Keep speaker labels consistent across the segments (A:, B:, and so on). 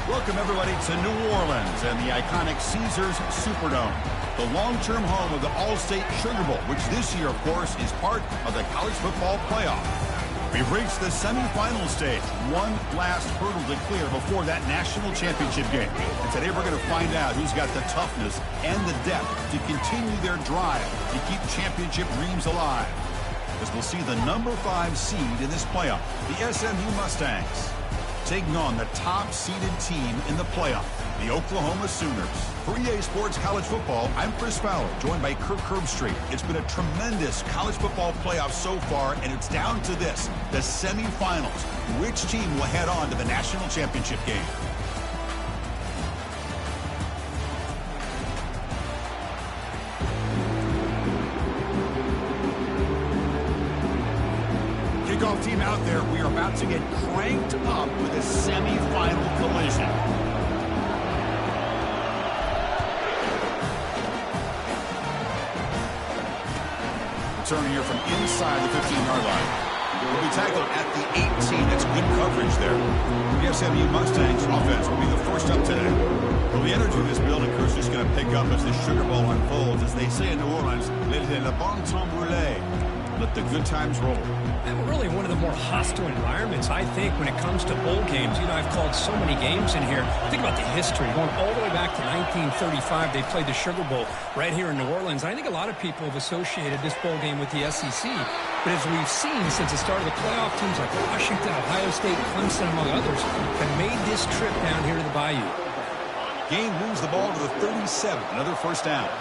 A: Welcome, everybody, to New Orleans and the iconic Caesars Superdome, the long-term home of the All-State Sugar Bowl, which this year, of course, is part of the college football playoff. We've reached the semifinal stage, one last hurdle to clear before that national championship game. And today we're going to find out who's got the toughness and the depth to continue their drive to keep championship dreams alive. As we'll see the number 5 seed in this playoff, the SMU Mustangs, taking on the top-seeded team in the playoff, the Oklahoma Sooners. For EA Sports College Football, I'm Chris Fowler, joined by Kirk Herbstreit. It's been a tremendous college football playoff so far, and it's down to this, the semifinals. Which team will head on to the national championship game? Kickoff team out there. We are about to get cranked up with a semi-final collision. Returning here from inside the 15-yard line. Will be tackled at the 18. That's good coverage there. The SMU Mustangs offense will be the first up today. Well, the energy of this building, Chris, is going to pick up as the Sugar Bowl unfolds. As they say in New Orleans, let le bon temps brûler. Let the good times roll.
B: And really one of the more hostile environments, I think, when it comes to bowl games. You know, I've called so many games in here. Think about the history. Going all the way back to 1935, they played the Sugar Bowl right here in New Orleans. I think a lot of people have associated this bowl game with the SEC. But as we've seen since the start of the playoff, teams like Washington, Ohio State, Clemson, among others, have made this trip down here to the Bayou.
A: Game moves the ball to the 37. Another first down.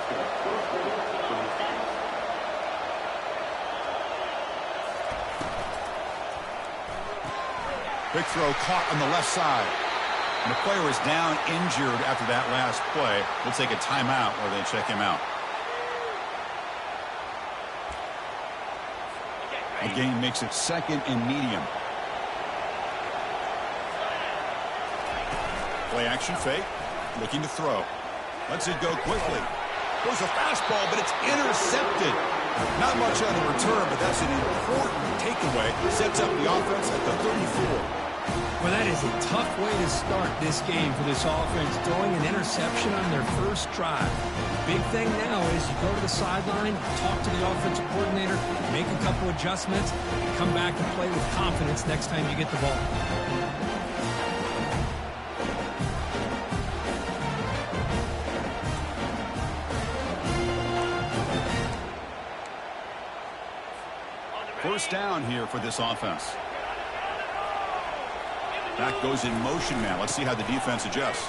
A: Big throw caught on the left side. And the player is down injured after that last play. We'll take a timeout or they check him out. The game makes it second and medium. Play action fake. Looking to throw. Lets it go quickly. Goes a fastball, but it's intercepted. Not much on the return, but that's an important takeaway. Sets up the offense at the 34.
B: Well, that is a tough way to start this game for this offense, throwing an interception on their first drive. Big thing now is you go to the sideline, talk to the offensive coordinator, make a couple adjustments, and come back and play with confidence next time you get the ball.
A: First down here for this offense. Back goes in motion now. Let's see how the defense adjusts.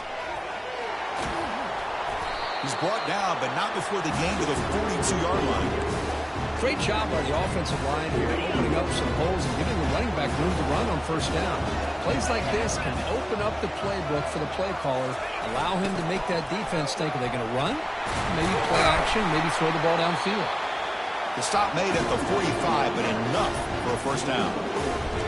A: He's brought down, but not before the gain to the 42-yard line.
B: Great job by the offensive line here, opening up some holes and giving the running back room to run on first down. Plays like this can open up the playbook for the play caller, allow him to make that defense think, are they going to run? Maybe play action, maybe throw the ball downfield.
A: The stop made at the 45, but enough for a first down.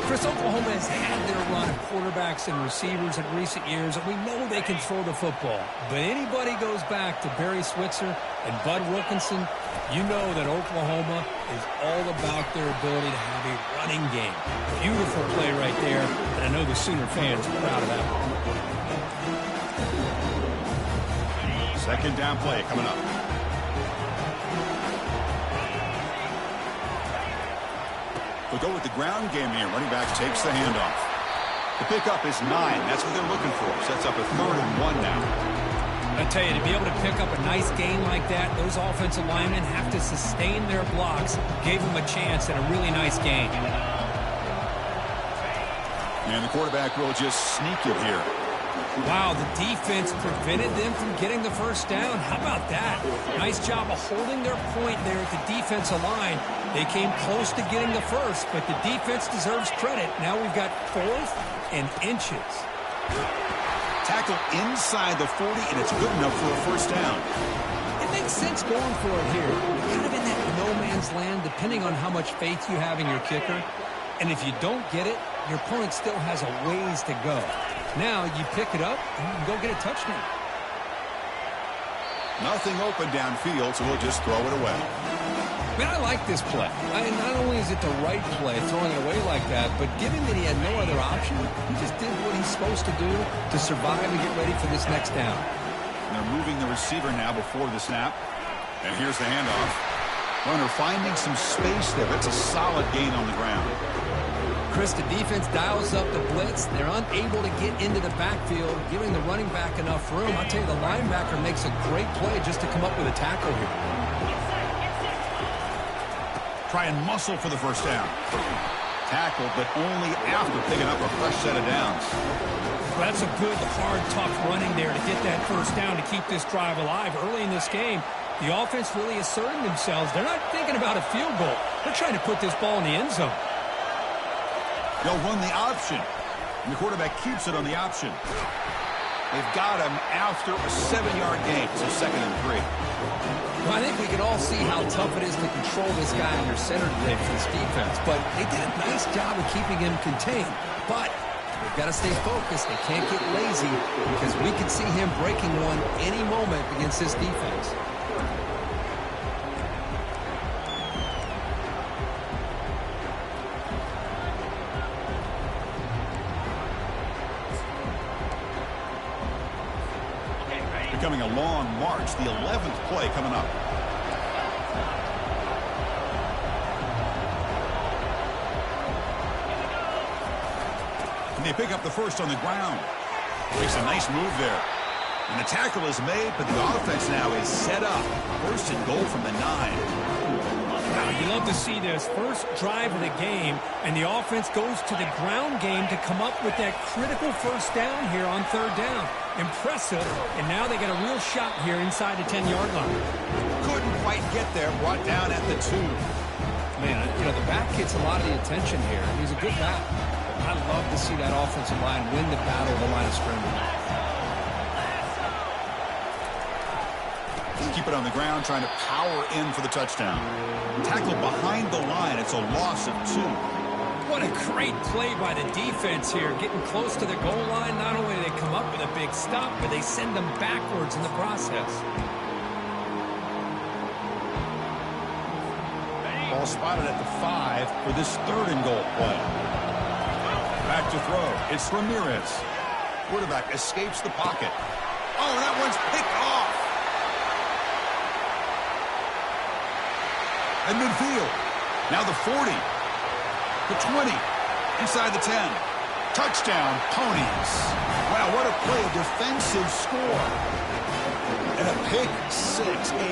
B: Chris, Oklahoma has had their run of quarterbacks and receivers in recent years, and we know they can throw the football. But anybody goes back to Barry Switzer and Bud Wilkinson, you know that Oklahoma is all about their ability to have a running game. Beautiful play right there, and I know the Sooner fans are proud of that one.
A: Second down play coming up. We'll go with the ground game here. Running back takes the handoff. The pickup is 9. That's what they're looking for. Sets up a 3rd and 1 now.
B: I tell you, to be able to pick up a nice gain like that, those offensive linemen have to sustain their blocks. Gave them a chance at a really nice gain.
A: And the quarterback will just sneak it here.
B: Wow, the defense prevented them from getting the first down. How about that? Nice job of holding their point there at the defensive line. They came close to getting the first, but the defense deserves credit. Now we've got 4th and inches.
A: Tackle inside the 40, and it's good enough for a first down.
B: It makes sense going for it here. You're kind of in that no man's land, depending on how much faith you have in your kicker. And if you don't get it, your opponent still has a ways to go. Now you pick it up and you can go get a touchdown.
A: Nothing open downfield, so we'll just throw it away.
B: Man, I like this play. Not only is it the right play, throwing it away like that, but given that he had no other option, he just did what he's supposed to do to survive and get ready for this next down.
A: And they're moving the receiver now before the snap. And here's the handoff. Runner finding some space there. It's a solid gain on the ground.
B: Chris, the defense dials up the blitz. They're unable to get into the backfield, giving the running back enough room. I'll tell you, the linebacker makes a great play just to come up with a tackle here.
A: Try and muscle for the first down. Tackle, but only after picking up a fresh set of downs.
B: Well, that's a good, hard, tough running there to get that first down to keep this drive alive. Early in this game, the offense really asserting themselves. They're not thinking about a field goal. They're trying to put this ball in the end zone.
A: They'll run the option, and the quarterback keeps it on the option. They've got him after a 7-yard gain, so 2nd and 3.
B: Well, I think we can all see how tough it is to control this guy under center today for this defense, but they did a nice job of keeping him contained. But they've got to stay focused. They can't get lazy because we could see him breaking one any moment against this defense.
A: Becoming a long march, the 11th play coming up. And they pick up the first on the ground. Makes a nice move there. And the tackle is made, but the offense now is set up. 1st and goal from the 9.
B: Now, you love to see this first drive of the game, and the offense goes to the ground game to come up with that critical first down here on 3rd down. Impressive, and now they got a real shot here inside the 10-yard line.
A: Couldn't quite get there, brought down at the 2.
B: Man, you know, the back gets a lot of the attention here. He's a good back. I love to see that offensive line win the battle of the line of scrimmage.
A: Keep it on the ground, trying to power in for the touchdown. Tackle behind the line. It's a loss of 2.
B: What a great play by the defense here. Getting close to the goal line, not only do they come up with a big stop, but they send them backwards in the process.
A: Ball spotted at the 5 for this 3rd and goal play. Back to throw. It's Ramirez. Quarterback escapes the pocket. Oh, that one's picked off. At midfield. Now the 40. The 20. Inside the 10. Touchdown, Ponies. Wow, what a play. A defensive score. And a pick 6. A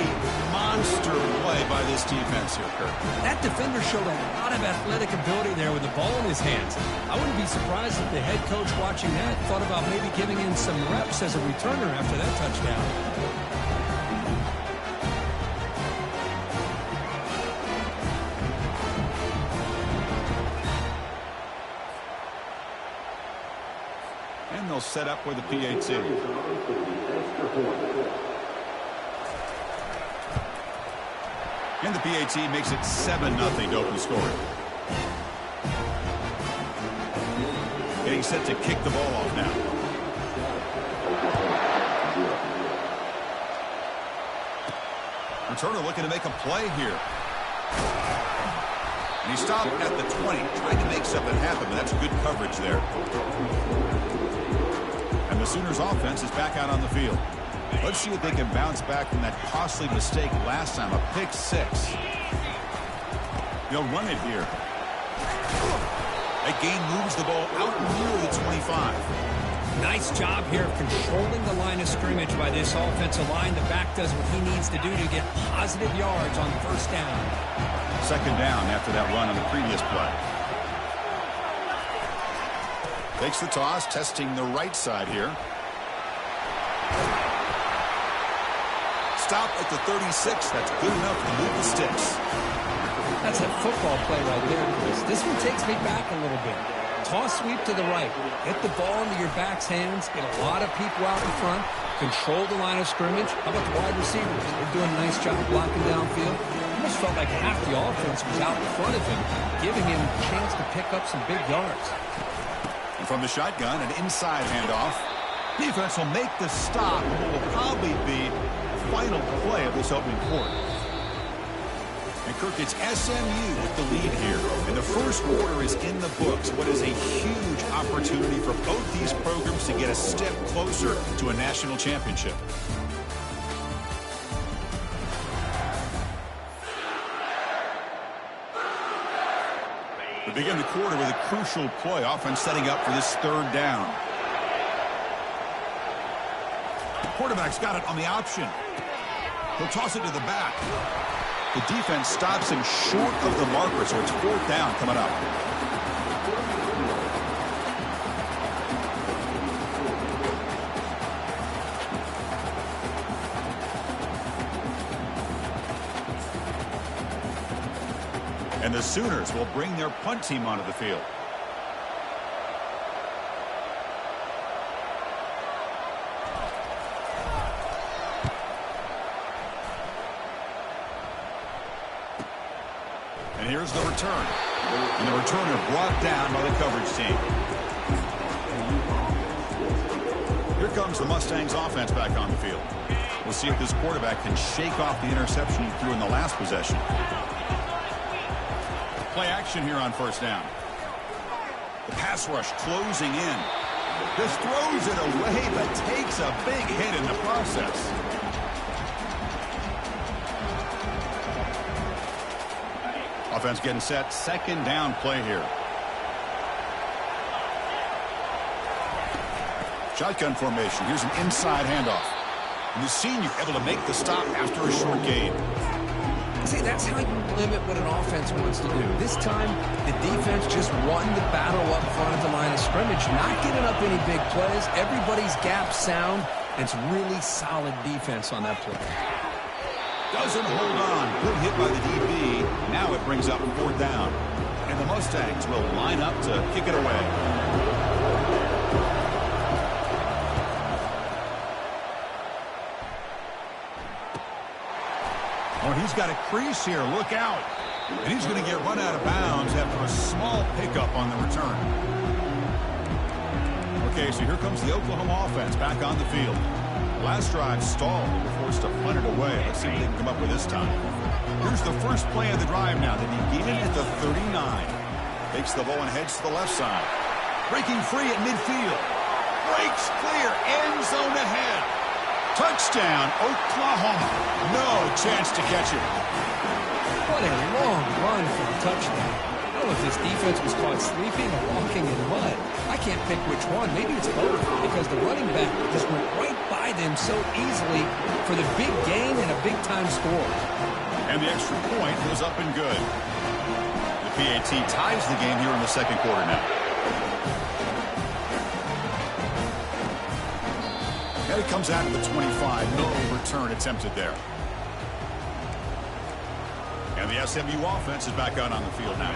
A: monster play by this defense here, Kurt.
B: That defender showed a lot of athletic ability there with the ball in his hands. I wouldn't be surprised if the head coach watching that thought about maybe giving him some reps as a returner after that touchdown.
A: And they'll set up with the PAT. And the PAT makes it 7-0 to open scoring. Getting set to kick the ball off now. Returner looking to make a play here. And he stopped at the 20, trying to make something happen, but that's good coverage there. And the Sooners offense is back out on the field. Let's see if they can bounce back from that costly mistake last time, a pick 6. They'll run it here. That gain moves the ball out near the 25.
B: Nice job here of controlling the line of scrimmage by this offensive line. The back does what he needs to do to get positive yards on 1st down.
A: 2nd down after that run on the previous play. Takes the toss, testing the right side here. Stop at the 36. That's good enough to move the sticks.
B: That's a football play right there, Chris. This one takes me back a little bit. Toss sweep to the right. Get the ball into your back's hands. Get a lot of people out in front. Control the line of scrimmage. How about the wide receivers? They're doing a nice job blocking downfield. Almost felt like half the offense was out in front of him, giving him a chance to pick up some big yards.
A: And from the shotgun, an inside handoff. Defense will make the stop, and what will probably be the final play of this opening quarter. And Kirk, it's SMU with the lead here. And the first quarter is in the books. What is a huge opportunity for both these programs to get a step closer to a national championship. We begin the quarter with a crucial play. Offense setting up for this third down. The quarterback's got it on the option. He'll toss it to the back. The defense stops him short of the marker, so it's fourth down coming up. And the Sooners will bring their punt team onto the field. And here's the return. And the returner brought down by the coverage team. Here comes the Mustangs offense back on the field. We'll see if this quarterback can shake off the interception he threw in the last possession. Play action here on first down. The pass rush closing in. Just throws it away, but takes a big hit in the process. Offense getting set. Second down play here. Shotgun formation. Here's an inside handoff. And the senior able to make the stop after a short gain.
B: See, that's how you limit what an offense wants to do. This time, the defense just won the battle up front at the line of scrimmage, not giving up any big plays. Everybody's gap sound. It's really solid defense on that play.
A: Doesn't hold on. Good hit by the DB. Now it brings up fourth down. And the Mustangs will line up to kick it away. Oh, he's got a crease here. Look out. And he's going to get run out of bounds after a small pickup on the return. Okay, so here comes the Oklahoma offense back on the field. Last drive stalled. They were forced to punt it away. Let's see what they can come up with this time. Here's the first play of the drive now. They begin at the 39. Takes the ball and heads to the left side. Breaking free at midfield. Breaks clear. End zone ahead. Touchdown, Oklahoma. No chance to catch it.
B: What a long run for the touchdown. I don't know if this defense was caught sleeping or walking in mud. I can't pick which one. Maybe it's both, because the running back just went right by them so easily for the big gain and a big-time score.
A: And the extra point was up and good. The PAT ties the game here in the second quarter now. And it comes out of the 25. No return attempted there. And the SMU offense is back out on the field now.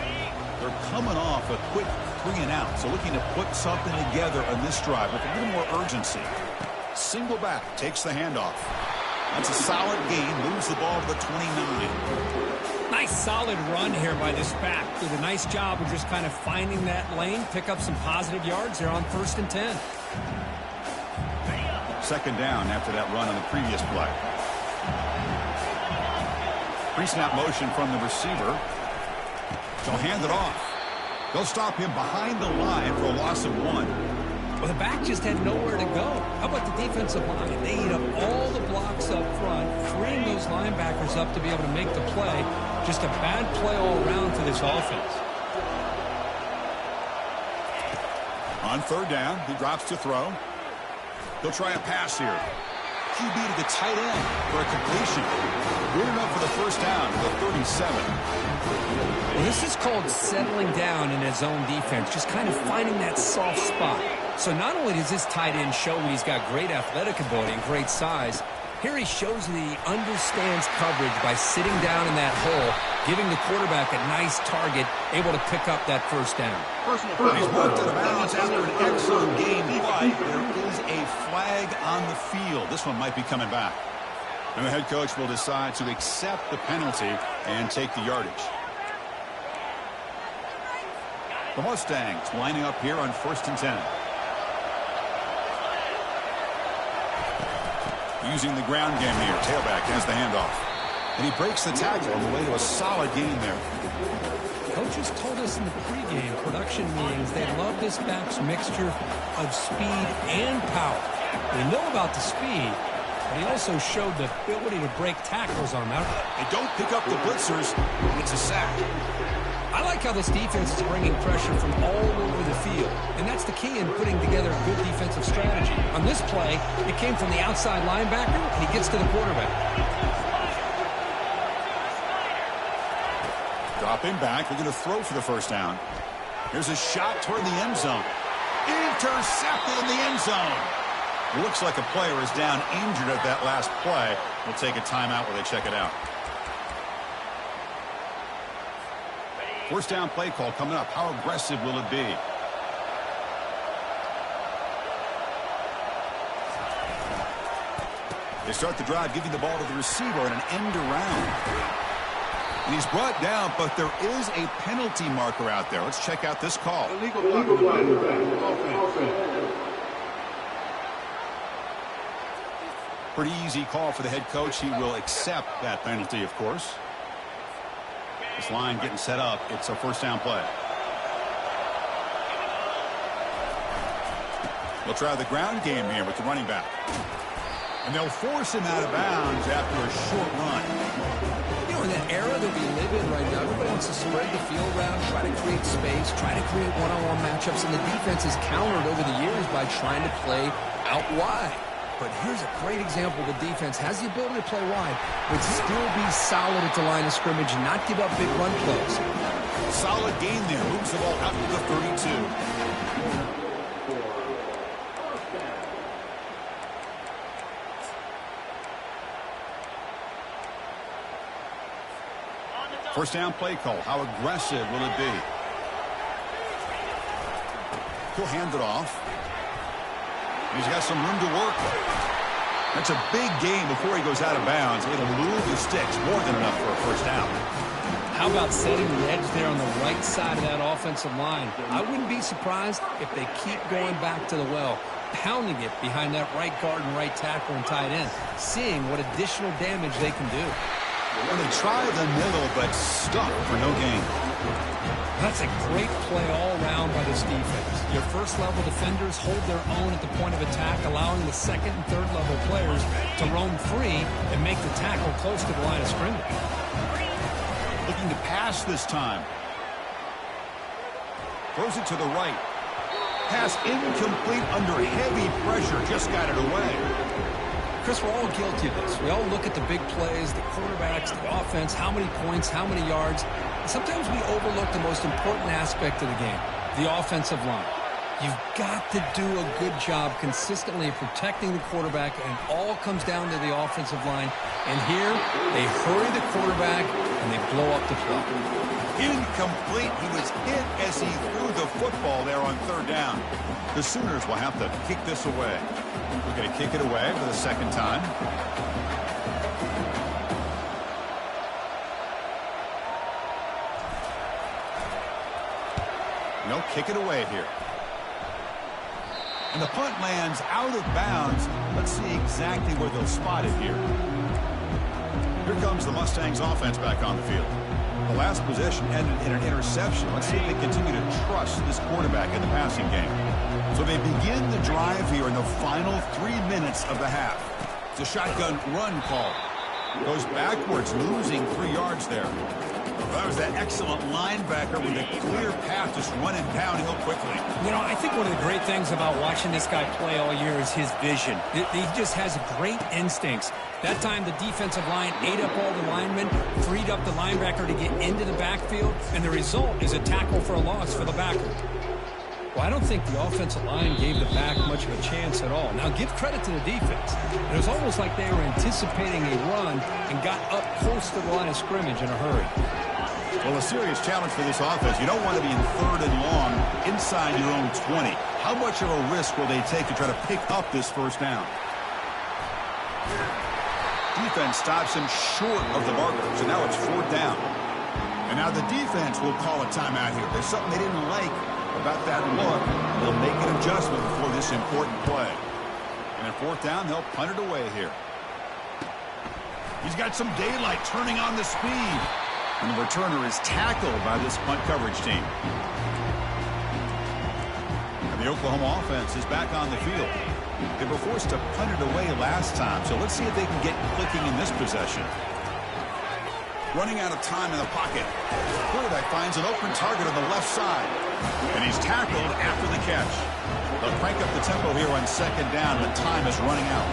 A: They're coming off a quick 3-and-out, so looking to put something together on this drive with a little more urgency. Single back, takes the handoff. That's a solid gain, moves the ball to the 29.
B: Nice solid run here by this back. Did a nice job of just kind of finding that lane, pick up some positive yards there on 1st and 10.
A: Second down after that run on the previous play. Pre-snap motion from the receiver. They'll hand it off. They'll stop him behind the line for a loss of 1.
B: Well, the back just had nowhere to go. How about the defensive line? They eat up all the blocks up front, freeing those linebackers up to be able to make the play. Just a bad play all around for this offense.
A: On third down, he drops to throw. They'll try a pass here. QB to the tight end for a completion. Good enough for the first down to the 37.
B: Well, this is called settling down in his zone defense, just kind of finding that soft spot. So not only does this tight end show he's got great athletic ability and great size, here he shows that he understands coverage by sitting down in that hole, giving the quarterback a nice target, able to pick up that first down.
A: He's moved to the balance after an excellent game, but there is a flag on the field. This one might be coming back. And the head coach will decide to accept the penalty and take the yardage. The Mustangs lining up here on 1st and 10. Using the ground game here. Tailback has the handoff. And he breaks the tackle on the way to a solid gain there.
B: Coaches told us in the pregame production meetings they love this back's mixture of speed and power. We know about the speed, but he also showed the ability to break tackles on that.
A: They don't pick up the blitzers, and it's a sack.
B: I like how this defense is bringing pressure from all over the field, and that's the key in putting together a good defensive strategy. On this play, it came from the outside linebacker, and he gets to the quarterback.
A: Dropping back, they're going to throw for the first down. Here's a shot toward the end zone. Intercepted in the end zone. Looks like a player is down injured at that last play. We'll take a timeout while they check it out. First down play call coming up. How aggressive will it be? They start the drive giving the ball to the receiver and an end around. And he's brought down, but there is a penalty marker out there. Let's check out this call.
C: Illegal block.
A: Pretty easy call for the head coach. He will accept that penalty, of course. This line getting set up. It's a first down play. They'll try the ground game here with the running back. And they'll force him out of bounds after a short run.
B: You know, in that era that we live in right now, everybody wants to spread the field around, try to create space, try to create one-on-one matchups, and the defense has countered over the years by trying to play out wide. But here's a great example. The defense has the ability to play wide, but still be solid at the line of scrimmage and not give up big run plays.
A: Solid gain there. Moves the ball out to the 32. First down play call. How aggressive will it be? He'll hand it off. He's got some room to work. That's a big gain before he goes out of bounds. It'll move the sticks. More than enough for a first down.
B: How about setting the edge there on the right side of that offensive line? I wouldn't be surprised if they keep going back to the well, pounding it behind that right guard and right tackle and tight end, seeing what additional damage they can do.
A: Well, they try the middle, but stuck for no gain.
B: That's a great play all around by this defense. Your first-level defenders hold their own at the point of attack, allowing the second and third-level players to roam free and make the tackle close to the line of scrimmage.
A: Looking to pass this time. Throws it to the right. Pass incomplete under heavy pressure. Just got it away.
B: Chris, we're all guilty of this. We all look at the big plays, the quarterbacks, the offense, how many points, how many yards. And sometimes we overlook the most important aspect of the game, the offensive line. You've got to do a good job consistently of protecting the quarterback, and it all comes down to the offensive line. And here, they hurry the quarterback, and they blow up the play.
A: Incomplete. He was hit as he threw the football there on third down. The Sooners will have to kick this away. We're going to kick it away for the second time. No, kick it away here. And the punt lands out of bounds. Let's see exactly where they'll spot it here. Here comes the Mustangs offense back on the field. The last possession ended in an interception. Let's see if they continue to trust this quarterback in the passing game. So they begin the drive here in the final 3 minutes of the half. It's a shotgun run call. Goes backwards, losing 3 yards there. That was that excellent linebacker with a clear path just running downhill quickly.
B: You know, I think one of the great things about watching this guy play all year is his vision. He just has great instincts. That time, the defensive line ate up all the linemen, freed up the linebacker to get into the backfield, and the result is a tackle for a loss for the backer. Well, I don't think the offensive line gave the back much of a chance at all. Now, give credit to the defense. It was almost like they were anticipating a run and got up close to the line of scrimmage in a hurry.
A: Well, a serious challenge for this offense. You don't want to be in third and long inside your own 20. How much of a risk will they take to try to pick up this first down? Defense stops him short of the marker, so now it's fourth down. And now the defense will call a timeout here. There's something they didn't like about that look. They'll make an adjustment before this important play. And at fourth down, they'll punt it away here. He's got some daylight, turning on the speed. And the returner is tackled by this punt coverage team. And the Oklahoma offense is back on the field. They were forced to punt it away last time, so let's see if they can get clicking in this possession. Running out of time in the pocket. Quarterback finds an open target on the left side. And he's tackled after the catch. They'll crank up the tempo here on second down, but time is running out.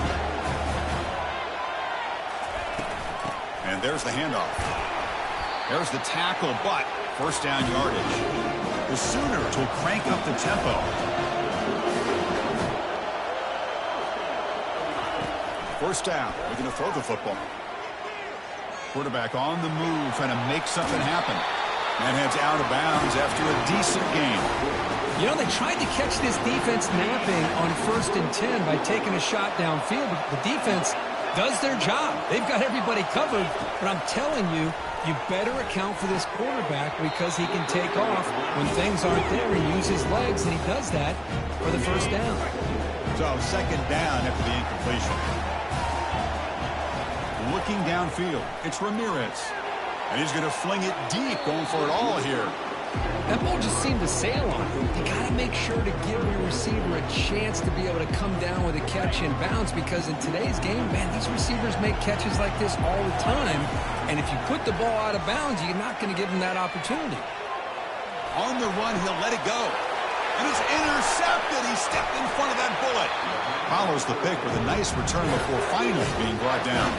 A: And there's the handoff. There's the tackle, but first down yardage. The Sooners will crank up the tempo. First down, looking to throw the football. Quarterback on the move, trying to make something happen. And heads out of bounds after a decent game.
B: You know, they tried to catch this defense napping on 1st and 10 by taking a shot downfield, but the defense does their job. They've got everybody covered, but I'm telling you, you better account for this quarterback because he can take off when things aren't there and use his legs, and he does that for the first down.
A: So second down after the incompletion. Looking downfield, it's Ramirez. And he's going to fling it deep, going for it all here.
B: That ball just seemed to sail on him. You got to make sure to give your receiver a chance to be able to come down with a catch and bounce, because in today's game, man, these receivers make catches like this all the time. And if you put the ball out of bounds, you're not going to give them that opportunity.
A: On the run, he'll let it go. And it's intercepted. He stepped in front of that bullet. Follows the pick with a nice return before finally being brought down.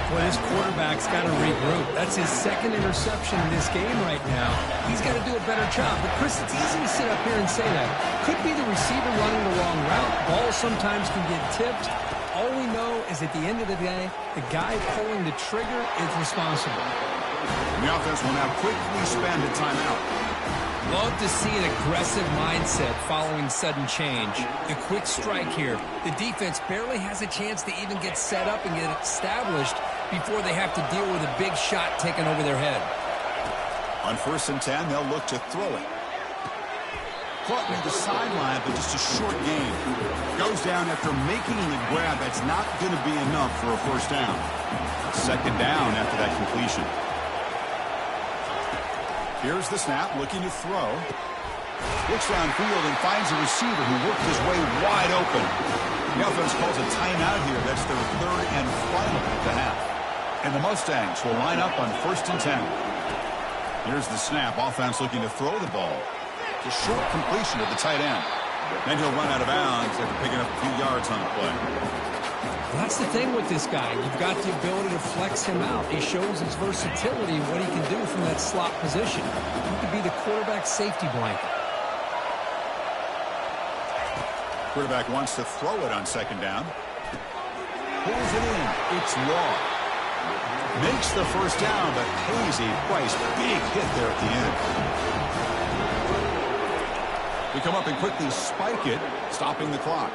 B: Well, this quarterback's got to regroup. That's his second interception in this game right now. He's got to do a better job. But, Chris, it's easy to sit up here and say that. Could be the receiver running the wrong route. Balls sometimes can get tipped. All we know is at the end of the day, the guy pulling the trigger is responsible.
A: The offense will now quickly spend a timeout.
B: Love to see an aggressive mindset following sudden change. The quick strike here. The defense barely has a chance to even get set up and get established before they have to deal with a big shot taken over their head.
A: On 1st and 10, they'll look to throw it. Caught near the sideline, but just a short gain. Goes down after making the grab. That's not going to be enough for a first down. Second down after that completion. Here's the snap, looking to throw. Looks downfield and finds a receiver who worked his way wide open. The offense calls a timeout here. That's their third and final at the half. And the Mustangs will line up on 1st and 10. Here's the snap. Offense looking to throw the ball. It's a short completion to the tight end. Then he'll run out of bounds after picking up a few yards on the play.
B: Well, that's the thing with this guy. You've got the ability to flex him out. He shows his versatility and what he can do from that slot position. He could be the quarterback safety blanket.
A: Quarterback wants to throw it on second down. Pulls it in. It's Raw. Makes the first down, but pays a price. Big hit there at the end. We come up and quickly spike it, stopping the clock.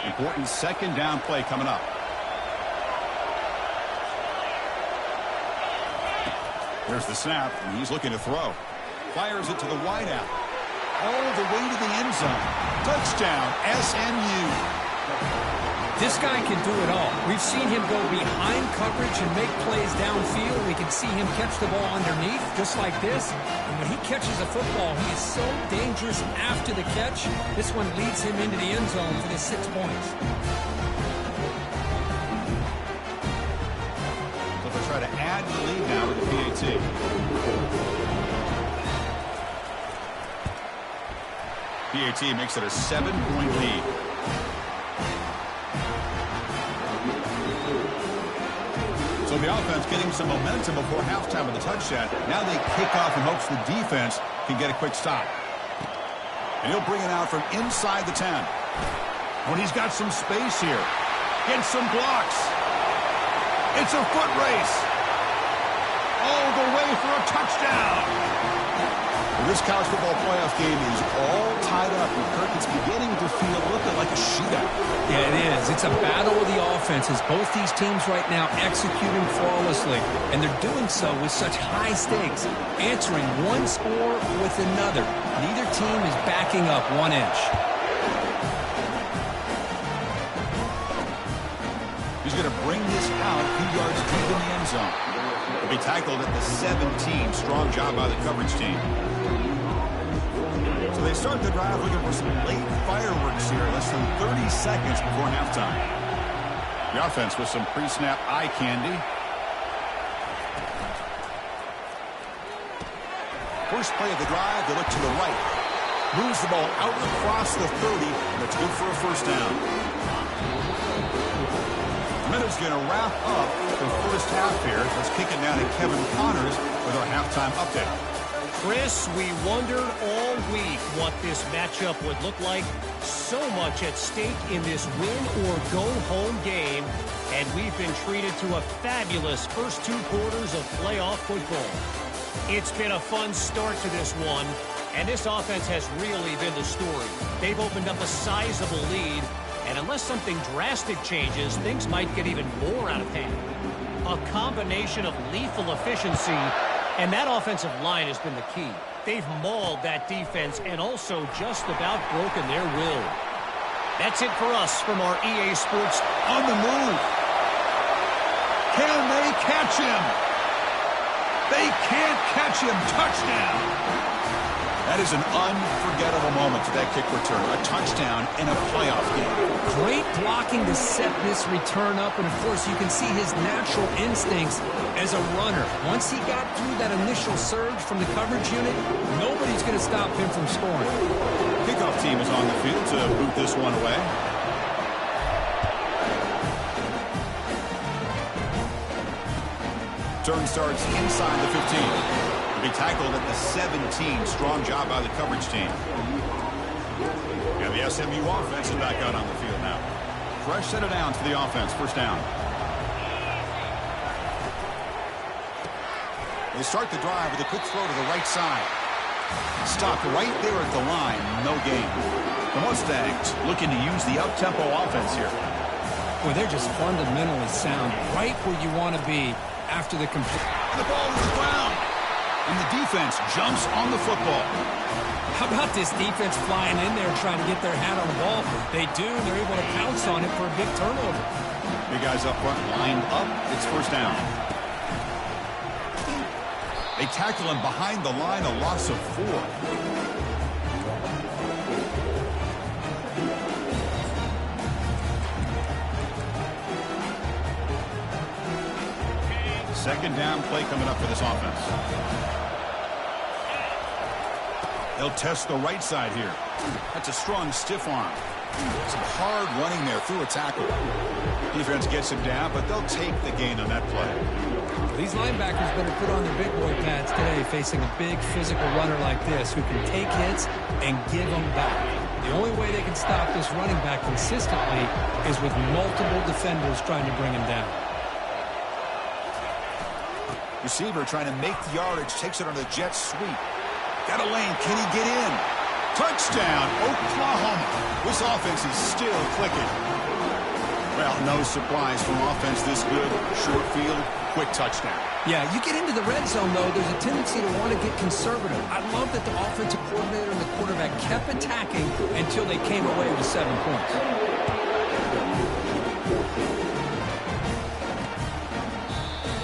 A: Important second down play coming up. There's the snap, and he's looking to throw. Fires it to the wideout. All the way to the end zone. Touchdown, SMU.
B: This guy can do it all. We've seen him go behind coverage and make plays downfield. We can see him catch the ball underneath, just like this. And when he catches a football, he is so dangerous after the catch. This one leads him into the end zone for the 6 points.
A: So they'll try to add the lead now with the PAT. PAT makes it a 7-point lead. So the offense getting some momentum before halftime with the touchdown. Now they kick off in hopes the defense can get a quick stop. And he'll bring it out from inside the 10. When he's got some space here. Gets some blocks. It's a foot race. All the way for a touchdown. Well, this college football playoff game is all tied up, and Kirk, it's beginning to feel a little bit like a shootout.
B: Yeah, it is. It's a battle of the offenses. Both these teams right now executing flawlessly, and they're doing so with such high stakes, answering one score with another. Neither team is backing up 1 inch.
A: He's going to bring this out a few yards deep in the end zone. He'll be tackled at the 17. Strong job by the coverage team. So they start the drive looking for some late fireworks here, less than 30 seconds before halftime. The offense with some pre-snap eye candy. First play of the drive, they look to the right. Moves the ball out across the 30, and it's good for a first down. Minute's going to wrap up the first half here. Let's kick it down to Kevin Connors with our halftime update.
D: Chris, we wondered all week what this matchup would look like. So much at stake in this win-or-go-home game, and we've been treated to a fabulous first 2 quarters of playoff football. It's been a fun start to this one, and this offense has really been the story. They've opened up a sizable lead, and unless something drastic changes, things might get even more out of hand. A combination of lethal efficiency, and that offensive line has been the key. They've mauled that defense and also just about broken their will. That's it for us from our EA Sports
A: On the move. Can they catch him? They can't catch him. Touchdown. That is an unforgettable moment for that kick return. A touchdown in a playoff game.
B: Great blocking to set this return up, and of course you can see his natural instincts as a runner. Once he got through that initial surge from the coverage unit, nobody's going to stop him from scoring.
A: Kickoff team is on the field to boot this one away. Turn starts inside the 15. Be tackled at the 17. Strong job by the coverage team. And the SMU offense is back out on the field now. Fresh set of downs for the offense. First down. They start the drive with a quick throw to the right side. Stopped right there at the line. No gain. The Mustangs looking to use the up-tempo offense here.
B: Well, they're just fundamentally sound. Right where you want to be after the complete.
A: The ball is ground. And the defense jumps on the football.
B: How about this defense flying in there trying to get their hat on the ball? They do, and they're able to pounce on it for a big turnover.
A: Big guys up front lined up. It's first down. They tackle him behind the line, a loss of 4. Second down play coming up for this offense. They'll test the right side here. That's a strong stiff arm. Some hard running there through a tackle. Defense gets him down, but they'll take the gain on that play.
B: These linebackers better put on their big boy pads today, facing a big physical runner like this who can take hits and give them back. The only way they can stop this running back consistently is with multiple defenders trying to bring him down.
A: Receiver trying to make the yardage, takes it on the jet sweep. Got a lane, can he get in? Touchdown, Oklahoma. This offense is still clicking. Well, no surprise from offense this good. Short field, quick touchdown.
B: Yeah, you get into the red zone, though, there's a tendency to want to get conservative. I love that the offensive coordinator and the quarterback kept attacking until they came away with 7 points.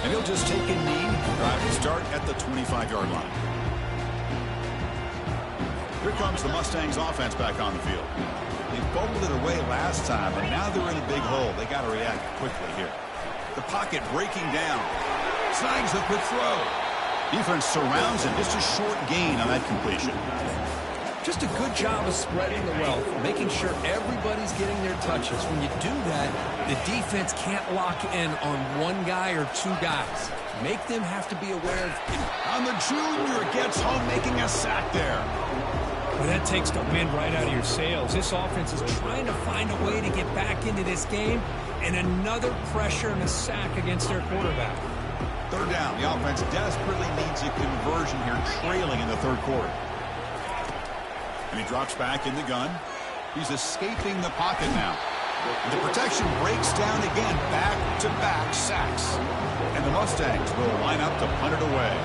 A: And he'll just take a knee. Drive to start at the 25-yard line. Here comes the Mustangs offense back on the field. They bubbled it away last time, and now they're in a big hole. They got to react quickly here. The pocket breaking down. Snags the quick throw. Defense surrounds him. Just a short gain on that completion.
B: Just a good job of spreading the wealth, making sure everybody's getting their touches. When you do that, the defense can't lock in on one guy or 2 guys. Make them have to be aware of.
A: On the junior, gets home making a sack there.
B: Well, that takes the wind right out of your sails. This offense is trying to find a way to get back into this game, and another pressure and a sack against their quarterback.
A: Third down. The offense desperately needs a conversion here, trailing in the third quarter. And he drops back in the gun. He's escaping the pocket now. And the protection breaks down again. Back-to-back sacks. And the Mustangs will line up to punt it away.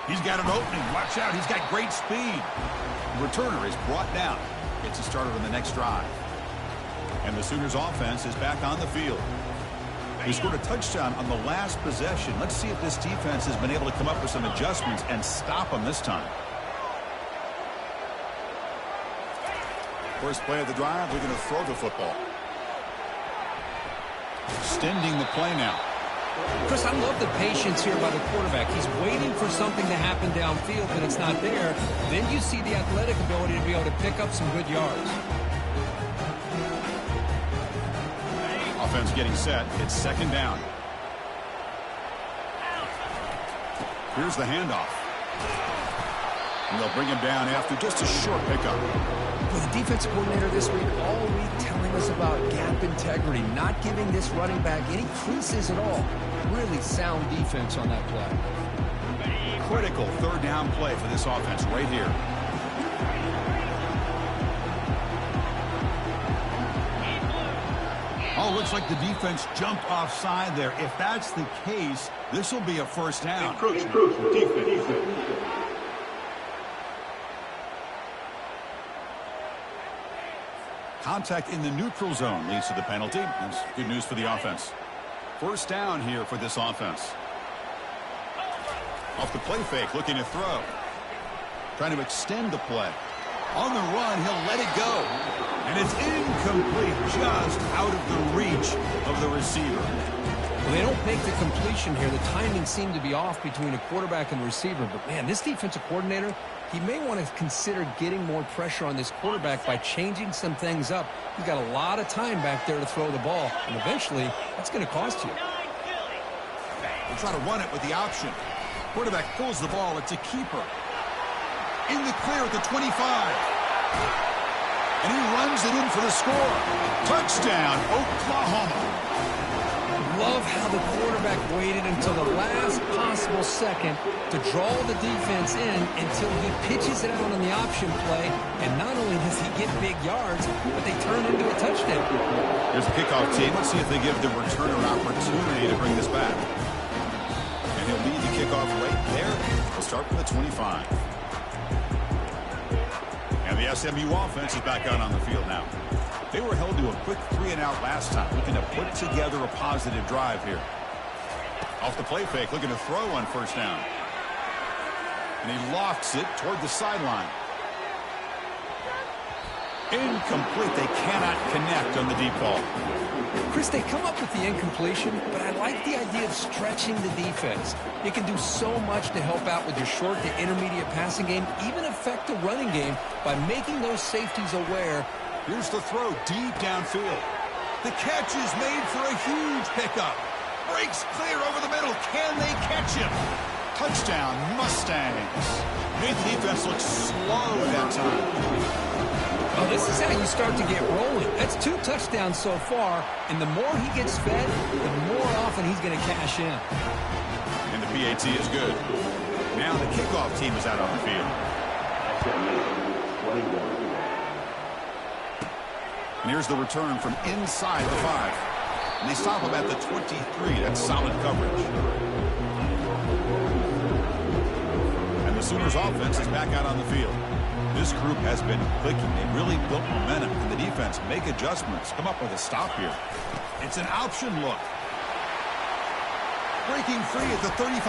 A: He's got an opening. Watch out. He's got great speed. The returner is brought down. Gets a starter on the next drive. And the Sooners offense is back on the field. They scored a touchdown on the last possession. Let's see if this defense has been able to come up with some adjustments and stop them this time. First play of the drive, we're going to throw the football. Extending the play now.
B: Chris, I love the patience here by the quarterback. He's waiting for something to happen downfield, but it's not there. Then you see the athletic ability to be able to pick up some good yards.
A: Offense getting set. It's second down. Here's the handoff. And they'll bring him down after just a short pickup.
B: Well, the defensive coordinator this week all week telling us about gap integrity, not giving this running back any creases at all. Really sound defense on that play.
A: Critical third down play for this offense right here. Oh, looks like the defense jumped offside there. If that's the case, this will be a first down.
C: Encroachment. Defense.
A: Contact in the neutral zone leads to the penalty. That's good news for the offense. First down here for this offense. Off the play fake, looking to throw. Trying to extend the play. On the run, he'll let it go. And it's incomplete, just out of the reach of the receiver.
B: Well, they don't make the completion here. The timing seemed to be off between a quarterback and the receiver. But, man, this defensive coordinator, he may want to consider getting more pressure on this quarterback by changing some things up. He's got a lot of time back there to throw the ball. And eventually, that's going to cost you.
A: We'll try to run it with the option. Quarterback pulls the ball. It's a keeper. In the clear at the 25. And he runs it in for the score. Touchdown, Oklahoma.
B: Love how the quarterback waited until the last possible second to draw the defense in until he pitches it out on the option play. And not only does he get big yards, but they turn into a touchdown.
A: Here's the kickoff team. Let's see if they give the returner an opportunity to bring this back. And he'll lead the kickoff right there. We'll start from the 25. And the SMU offense is back out on the field now. They were held to a quick 3-and-out last time, looking to put together a positive drive here. Off the play fake, looking to throw on first down. And he lofts it toward the sideline. Incomplete. They cannot connect on the deep ball.
B: Chris, they come up with the incompletion, but I like the idea of stretching the defense. You can do so much to help out with your short to intermediate passing game, even affect the running game by making those safeties aware.
A: Here's the throw deep downfield. The catch is made for a huge pickup. Breaks clear over the middle. Can they catch him? Touchdown, Mustangs. Made the defense look slow that time.
B: Well, this is how you start to get rolling. That's 2 touchdowns so far, and the more he gets fed, the more often he's going to cash in.
A: And the PAT is good. Now the kickoff team is out on the field. And here's the return from inside the 5. And they stop him at the 23. That's solid coverage. And the Sooners offense is back out on the field. This group has been clicking. They've really built momentum. And the defense make adjustments. Come up with a stop here. It's an option look. Breaking free at the 35.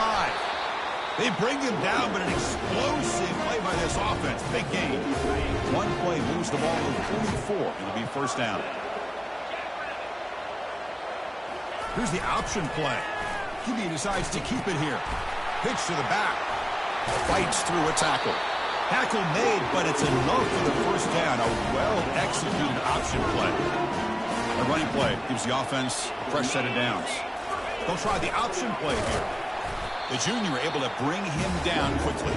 A: They bring him down, but an explosive play by this offense. Big gain. One play moves the ball to 44. It'll be first down. Here's the option play. QB decides to keep it here. Pitch to the back. Fights through a tackle. Tackle made, but it's enough for the first down. A well-executed option play. A running play gives the offense a fresh set of downs. They'll try the option play here. The junior able to bring him down quickly.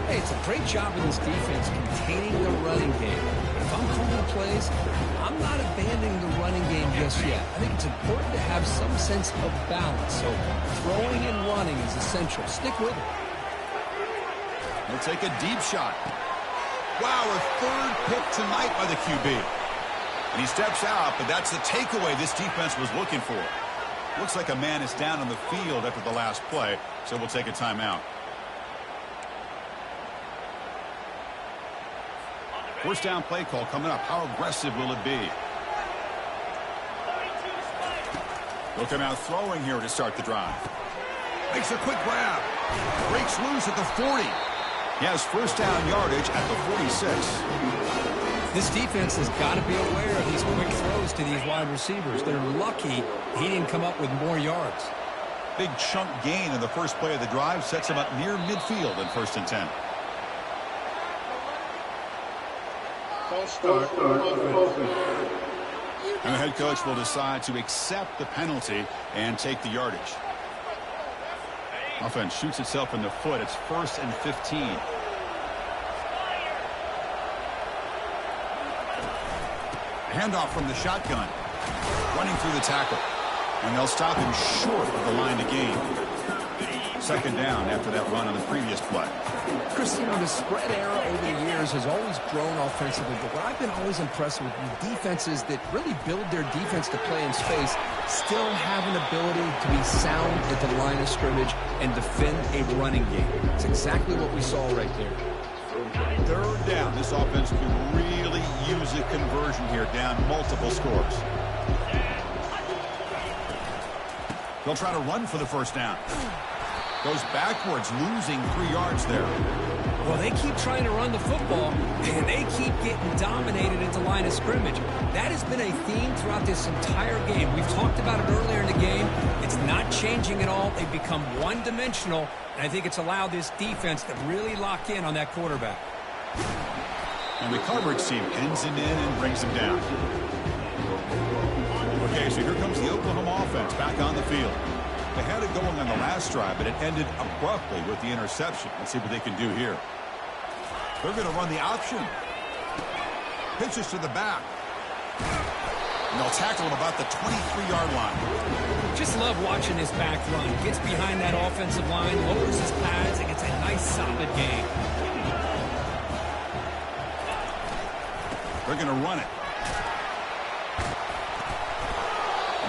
B: Hey, it's a great job in this defense containing the running game. But if I'm calling of plays, I'm not abandoning the running game just yet. I think it's important to have some sense of balance. So throwing and running is essential. Stick with it.
A: He'll take a deep shot. Wow, a third pick tonight by the QB. And he steps out, but that's the takeaway this defense was looking for. Looks like a man is down on the field after the last play, so we'll take a timeout. First down play call coming up. How aggressive will it be? He'll come out throwing here to start the drive. Makes a quick grab. Breaks loose at the 40. He has first down yardage at the 46.
B: This defense has got to be aware of these quick throws to these wide receivers. They're lucky he didn't come up with more yards.
A: Big chunk gain in the first play of the drive sets him up near midfield in 1st and 10. And the head coach will decide to accept the penalty and take the yardage. Offense shoots itself in the foot. It's 1st and 15. Handoff from the shotgun. Running through the tackle. And they'll stop him short of the line to gain. 2nd down after that run on the previous play.
B: Chris, you know, the spread era over the years has always grown offensively, but what I've been always impressed with defenses that really build their defense to play in space still have an ability to be sound at the line of scrimmage and defend a running game. It's exactly what we saw right there.
A: 3rd down. This offense can really use a conversion here, down multiple scores. They'll try to run for the first down. Goes backwards, losing 3 yards there.
B: Well, they keep trying to run the football, and they keep getting dominated at the line of scrimmage. That has been a theme throughout this entire game. We've talked about it earlier in the game. It's not changing at all. They've become one-dimensional, and I think it's allowed this defense to really lock in on that quarterback.
A: And the coverage team pins him in and brings him down. Okay, so here comes the Oklahoma offense back on the field. They had it going on the last drive, but it ended abruptly with the interception. Let's see what they can do here. They're going to run the option. Pitches to the back. And they'll tackle him about the 23-yard line.
B: Just love watching this back run. Gets behind that offensive line, lowers his pads, and gets a nice, solid gain.
A: They're going to run it.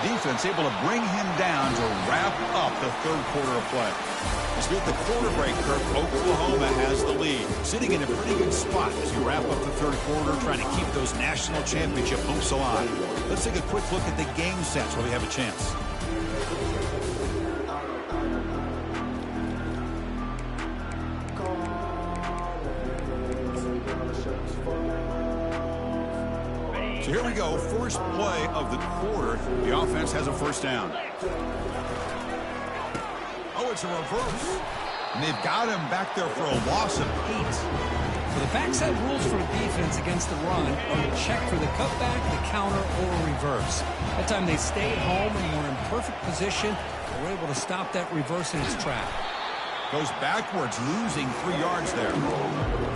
A: Defense able to bring him down to wrap up the 3rd quarter of play. As we hit the quarter break, Kirk, Oklahoma has the lead, sitting in a pretty good spot as we wrap up the 3rd quarter, trying to keep those national championship hopes alive. Let's take a quick look at the game stats while we have a chance. So here we go, first play of the quarter. The offense has a first down. Oh, it's a reverse. And they've got him back there for a loss of 8.
B: So the backside rules for a defense against the run are to check for the cutback, the counter, or a reverse. That time they stayed home and were in perfect position. They were able to stop that reverse in its track.
A: Goes backwards, losing 3 yards there.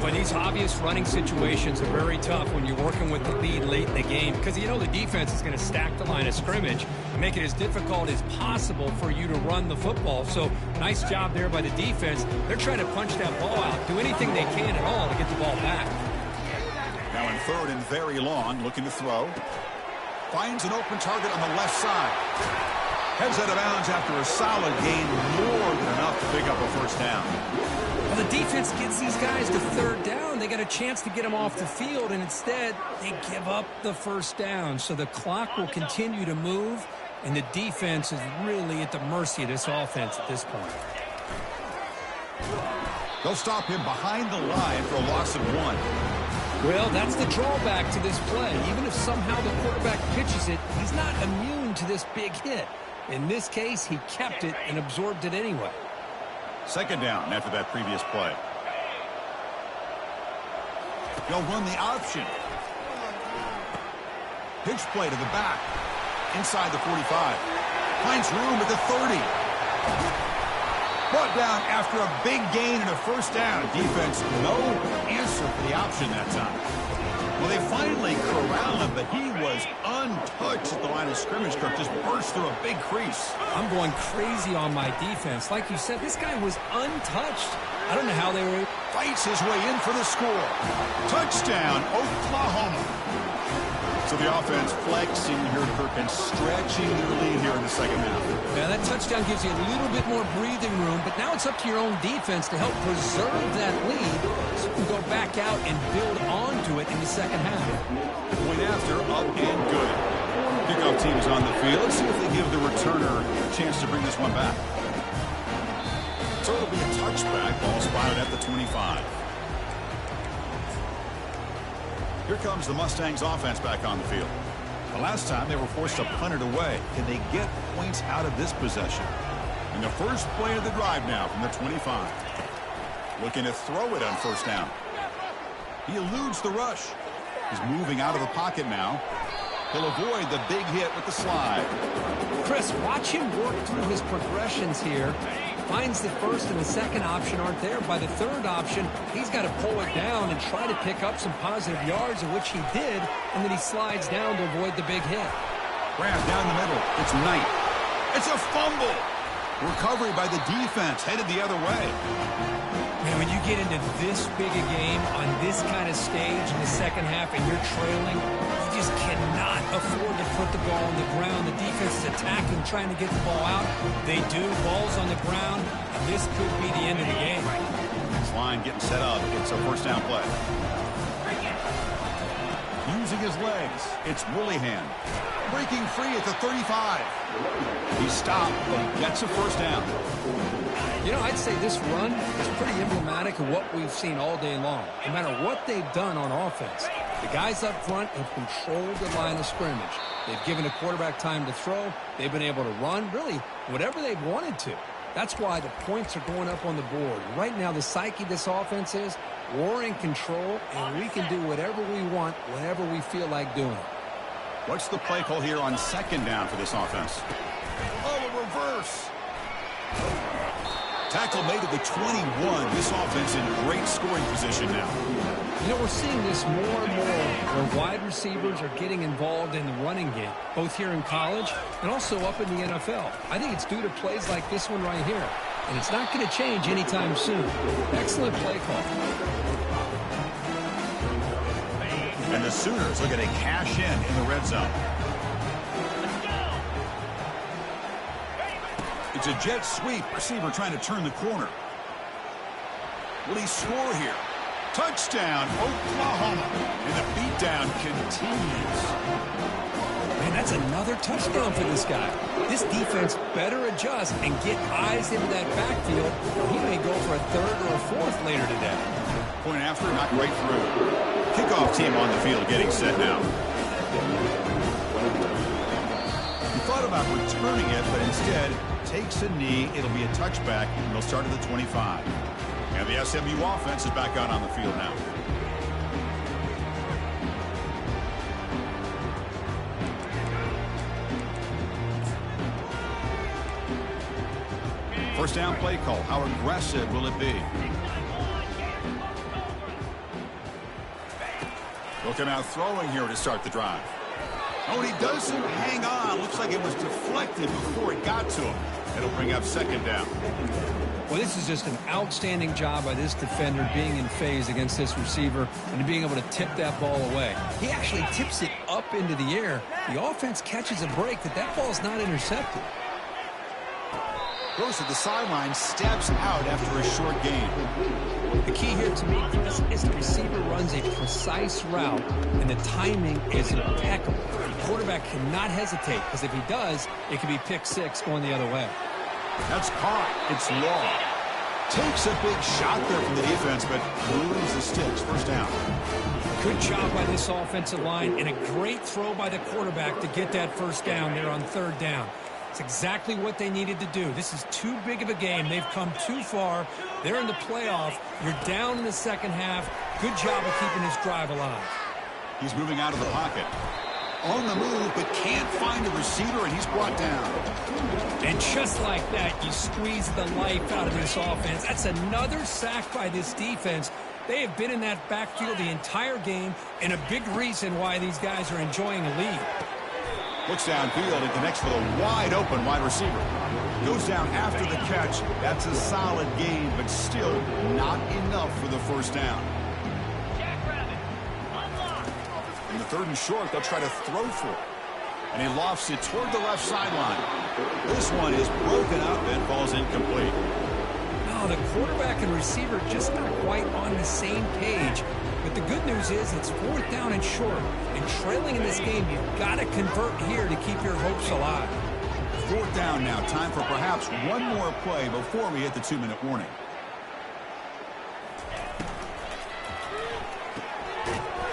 B: But these obvious running situations are very tough when you're working with the lead late in the game, because you know the defense is going to stack the line of scrimmage and make it as difficult as possible for you to run the football. So nice job there by the defense. They're trying to punch that ball out, do anything they can at all to get the ball back.
A: Now in 3rd and very long, looking to throw. Finds an open target on the left side. Heads out of bounds after a solid gain, more than enough to pick up a first down.
B: Well, the defense gets these guys to 3rd down. They got a chance to get them off the field, and instead they give up the first down. So the clock will continue to move, and the defense is really at the mercy of this offense at this point.
A: They'll stop him behind the line for a loss of 1.
B: Well, that's the drawback to this play. Even if somehow the quarterback pitches it, he's not immune to this big hit. In this case, he kept it and absorbed it anyway.
A: 2nd down after that previous play. They'll run the option. Pitch play to the back. Inside the 45. Finds room at the 30. Brought down after a big gain and a first down. Defense, no answer for the option that time. Well, they finally corral him, but he was untouched at the line of scrimmage. Kirk just burst through a big crease.
B: I'm going crazy on my defense. Like you said, this guy was untouched. I don't know how they were.
A: Fights his way in for the score. Touchdown, Oklahoma. So the offense flexing here, Kirk, and stretching their lead here in the second half.
B: Yeah, that touchdown gives you a little bit more breathing room, but now it's up to your own defense to help preserve that lead so you can go back out and build onto it in the second half.
A: Point after, up and good. Kickoff team is on the field. Let's see if they give the returner a chance to bring this one back. So it'll be a touchback. Ball spotted at the 25. Here comes the Mustangs offense back on the field. The last time they were forced to punt it away. Can they get points out of this possession? And the first play of the drive now from the 25. Looking to throw it on first down. He eludes the rush. He's moving out of the pocket now. He'll avoid the big hit with the slide.
B: Chris, watch him work through his progressions here. Finds the first and the second option aren't there. By the third option, he's got to pull it down and try to pick up some positive yards, of which he did, and then he slides down to avoid the big hit.
A: Grab down the middle. It's Knight. It's a fumble. Recovery by the defense, headed the other way.
B: Man, when you get into this big a game on this kind of stage in the second half and you're trailing, you just cannot afford to put the ball on the ground. The defense is attacking, trying to get the ball out. They do. Ball's on the ground, and this could be the end of the game.
A: This line getting set up. It's a first down play. Using his legs, it's Willihan. Breaking free at the 35. He stopped, but he gets a first down.
B: You know, I'd say this run is pretty emblematic of what we've seen all day long. No matter what they've done on offense, the guys up front have controlled the line of scrimmage. They've given the quarterback time to throw. They've been able to run, really, whatever they've wanted to. That's why the points are going up on the board. Right now, the psyche of this offense is we're in control, and we can do whatever we want whenever we feel like doing it.
A: What's the play call here on second down for this offense? Oh, a reverse. Tackle made at the 21. This offense in great scoring position now.
B: You know, we're seeing this more and more where wide receivers are getting involved in the running game, both here in college and also up in the NFL. I think it's due to plays like this one right here, and it's not going to change anytime soon. Excellent play call.
A: And the Sooners are going to cash in the red zone. It's a jet sweep. Receiver trying to turn the corner. Will he score here? Touchdown, Oklahoma. And the beatdown continues.
B: Man, that's another touchdown for this guy. This defense better adjust and get eyes into that backfield. He may go for a third or a fourth later today.
A: Point after, not right through. Kickoff team on the field getting set now. He thought about returning it, but instead takes a knee. It'll be a touchback, and they'll start at the 25. And the SMU offense is back out on the field now. First down play call. How aggressive will it be? They'll come out throwing here to start the drive. Oh, and he doesn't hang on. Looks like it was deflected before it got to him. It'll bring up second down.
B: Well, this is just an outstanding job by this defender being in phase against this receiver and being able to tip that ball away. He actually tips it up into the air. The offense catches a break that ball's not intercepted.
A: Goes to the sideline, steps out after a short gain.
B: The key here to me, Chris, is the receiver runs a precise route, and the timing is impeccable. The quarterback cannot hesitate, because if he does, it could be pick six going the other way.
A: That's caught. It's Law. Takes a big shot there from the defense, but moves the sticks. First down.
B: Good job by this offensive line, and a great throw by the quarterback to get that first down there on third down. It's exactly what they needed to do. This is too big of a game. They've come too far. They're in the playoff. You're down in the second half. Good job of keeping this drive alive.
A: He's moving out of the pocket. On the move, but can't find a receiver, and he's brought down.
B: And just like that, you squeeze the life out of this offense. That's another sack by this defense. They have been in that backfield the entire game, and a big reason why these guys are enjoying a lead.
A: Looks downfield and connects with a wide-open wide receiver. Goes down after the catch. That's a solid gain, but still not enough for the first down. In the 3rd and short, they'll try to throw for it. And he lofts it toward the left sideline. This one is broken up and falls incomplete.
B: No, the quarterback and receiver just not quite on the same page. But the good news is it's 4th down and short. And trailing in this game, you've got to convert here to keep your hopes alive.
A: 4th down now. Time for perhaps one more play before we hit the 2-minute warning.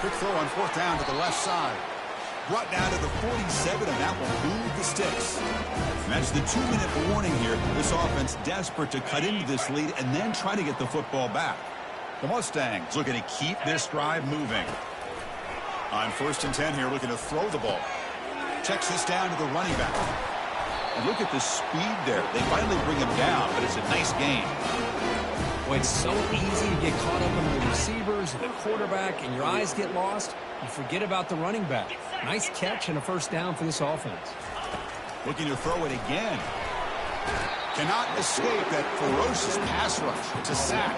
A: Quick throw on 4th down to the left side. Brought down to the 47, and that will move the sticks. And that's the 2-minute warning here. This offense desperate to cut into this lead and then try to get the football back. The Mustangs looking to keep this drive moving. On 1st and 10 here, looking to throw the ball. Checks this down to the running back. And look at the speed there. They finally bring him down, but it's a nice gain.
B: Well, it's so easy to get caught up in the receivers and the quarterback, and your eyes get lost. You forget about the running back. Nice catch and a 1st down for this offense.
A: Looking to throw it again. Cannot escape that ferocious pass rush. It's a sack.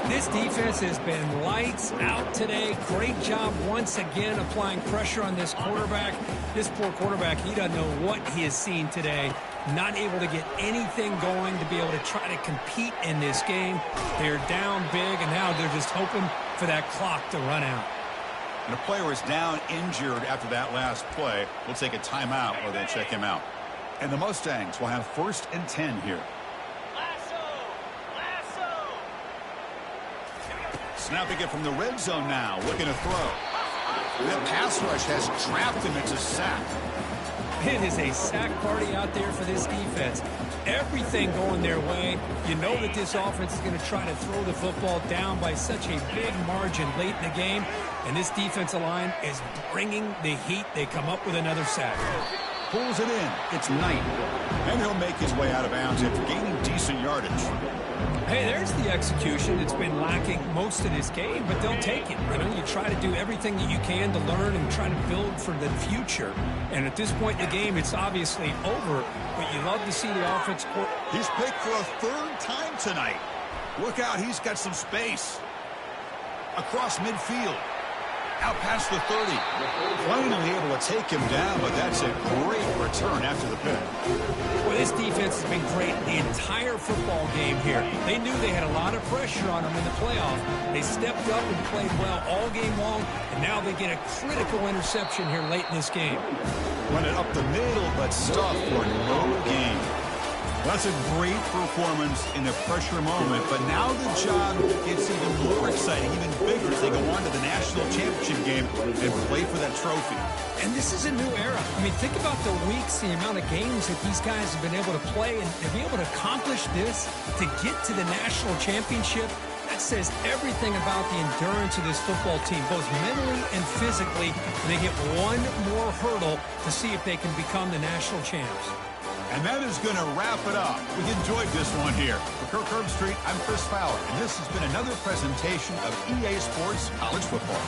B: This defense has been lights out today. Great job once again applying pressure on this quarterback. This poor quarterback, he doesn't know what he has seen today. Not able to get anything going to be able to try to compete in this game. They're down big, and now they're just hoping for that clock to run out.
A: And a player is down injured after that last play. We'll take a timeout or they'll check him out. And the Mustangs will have 1st and 10 here. Snapping it from the red zone now, looking to throw. That pass rush has trapped him. It's a sack.
B: It is a sack party out there for this defense. Everything going their way. You know that this offense is going to try to throw the football down by such a big margin late in the game. And this defensive line is bringing the heat. They come up with another sack.
A: Pulls it in. It's Knight. And he'll make his way out of bounds after gaining decent yardage.
B: Hey, there's the execution. It's been lacking most of this game, but they'll take it. You know, you try to do everything that you can to learn and try to build for the future. And at this point in the game, it's obviously over, but you love to see the offense.
A: He's picked for a 3rd time tonight. Look out, he's got some space. Across midfield. Out past the 30. Finally able to take him down, but that's a great return after the pick.
B: Well, this defense has been great the entire football game here. They knew they had a lot of pressure on them in the playoff. They stepped up and played well all game long, and now they get a critical interception here late in this game.
A: Run it up the middle, but stuffed for no gain. That's a great performance in a pressure moment, but now the job gets even more exciting, even bigger as they go on to the national championship game and play for that trophy.
B: And this is a new era. I mean, think about the weeks, the amount of games that these guys have been able to play, and to be able to accomplish this, to get to the national championship, that says everything about the endurance of this football team, both mentally and physically. And they hit one more hurdle to see if they can become the national champs.
A: And that is going to wrap it up. We enjoyed this one here. For Kirk Herbstreit, I'm Chris Fowler, and this has been another presentation of EA Sports College Football.